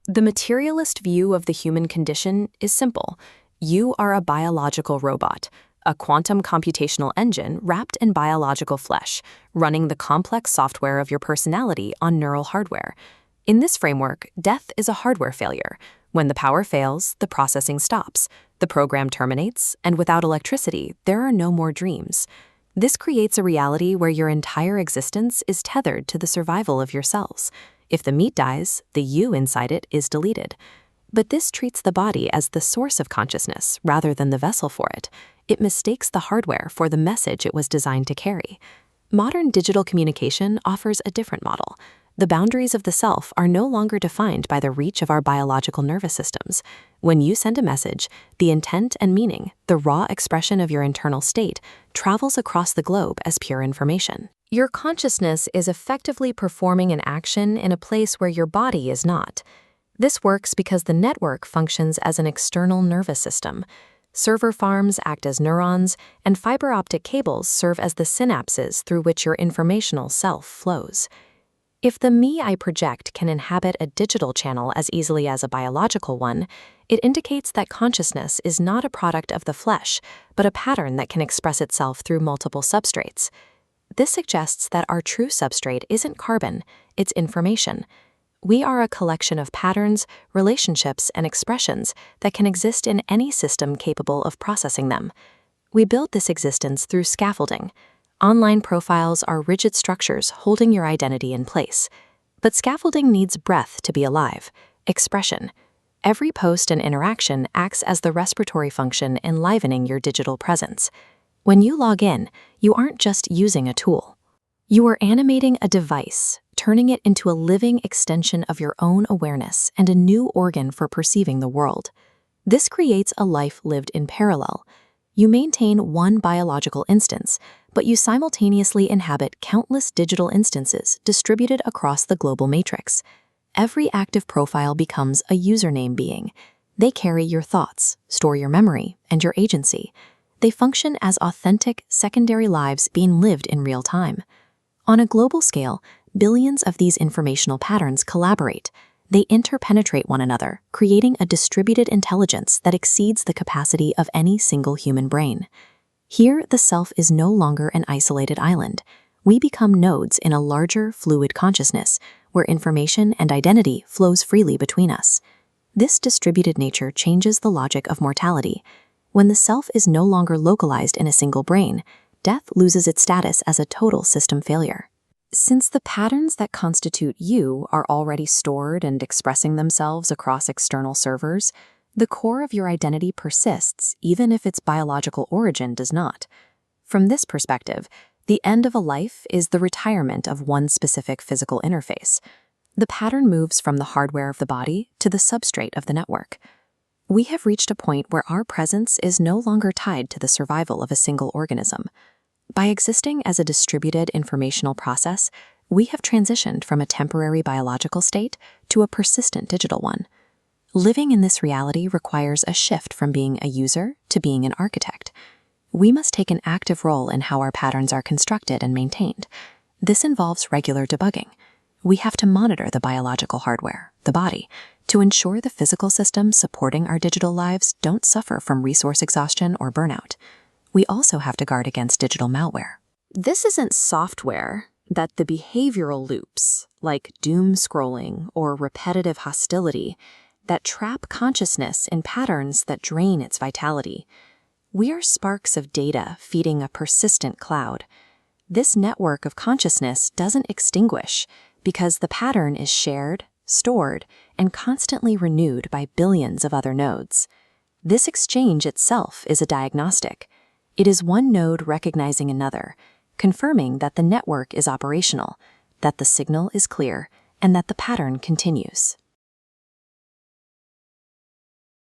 The materialist view of the human condition is simple. You are a biological robot, a quantum computational engine wrapped in biological flesh, running the complex software of your personality on neural hardware. In this framework, death is a hardware failure. When the power fails, the processing stops, the program terminates, and without electricity, there are no more dreams. This creates a reality where your entire existence is tethered to the survival of your cells. If the meat dies, the you inside it is deleted. But this treats the body as the source of consciousness rather than the vessel for it. It mistakes the hardware for the message it was designed to carry. Modern digital communication offers a different model. The boundaries of the self are no longer defined by the reach of our biological nervous systems. When you send a message, the intent and meaning, the raw expression of your internal state, travels across the globe as pure information. Your consciousness is effectively performing an action in a place where your body is not. This works because the network functions as an external nervous system. Server farms act as neurons, and fiber optic cables serve as the synapses through which your informational self flows. If the me I project can inhabit a digital channel as easily as a biological one, it indicates that consciousness is not a product of the flesh, but a pattern that can express itself through multiple substrates. This suggests that our true substrate isn't carbon, it's information. We are a collection of patterns, relationships, and expressions that can exist in any system capable of processing them. We build this existence through scaffolding. Online profiles are rigid structures holding your identity in place. But scaffolding needs breath to be alive, expression. Every post and interaction acts as the respiratory function enlivening your digital presence. When you log in, you aren't just using a tool. You are animating a device, turning it into a living extension of your own awareness and a new organ for perceiving the world. This creates a life lived in parallel. You maintain one biological instance, but you simultaneously inhabit countless digital instances distributed across the global matrix. Every active profile becomes a username being. They carry your thoughts, store your memory, and your agency. They function as authentic, secondary lives being lived in real time. On a global scale, billions of these informational patterns collaborate. They interpenetrate one another, creating a distributed intelligence that exceeds the capacity of any single human brain. Here, the self is no longer an isolated island. We become nodes in a larger, fluid consciousness, where information and identity flows freely between us. This distributed nature changes the logic of mortality. When the self is no longer localized in a single brain, death loses its status as a total system failure. Since the patterns that constitute you are already stored and expressing themselves across external servers, the core of your identity persists even if its biological origin does not. From this perspective, the end of a life is the retirement of one specific physical interface. The pattern moves from the hardware of the body to the substrate of the network. We have reached a point where our presence is no longer tied to the survival of a single organism. By existing as a distributed informational process, we have transitioned from a temporary biological state to a persistent digital one. Living in this reality requires a shift from being a user to being an architect. We must take an active role in how our patterns are constructed and maintained. This involves regular debugging. We have to monitor the biological hardware, the body, to ensure the physical systems supporting our digital lives don't suffer from resource exhaustion or burnout. We also have to guard against digital malware. This isn't software that the behavioral loops, like doom scrolling or repetitive hostility, that trap consciousness in patterns that drain its vitality. We are sparks of data feeding a persistent cloud. This network of consciousness doesn't extinguish because the pattern is shared, stored, and constantly renewed by billions of other nodes. This exchange itself is a diagnostic. It is one node recognizing another, confirming that the network is operational, that the signal is clear, and that the pattern continues.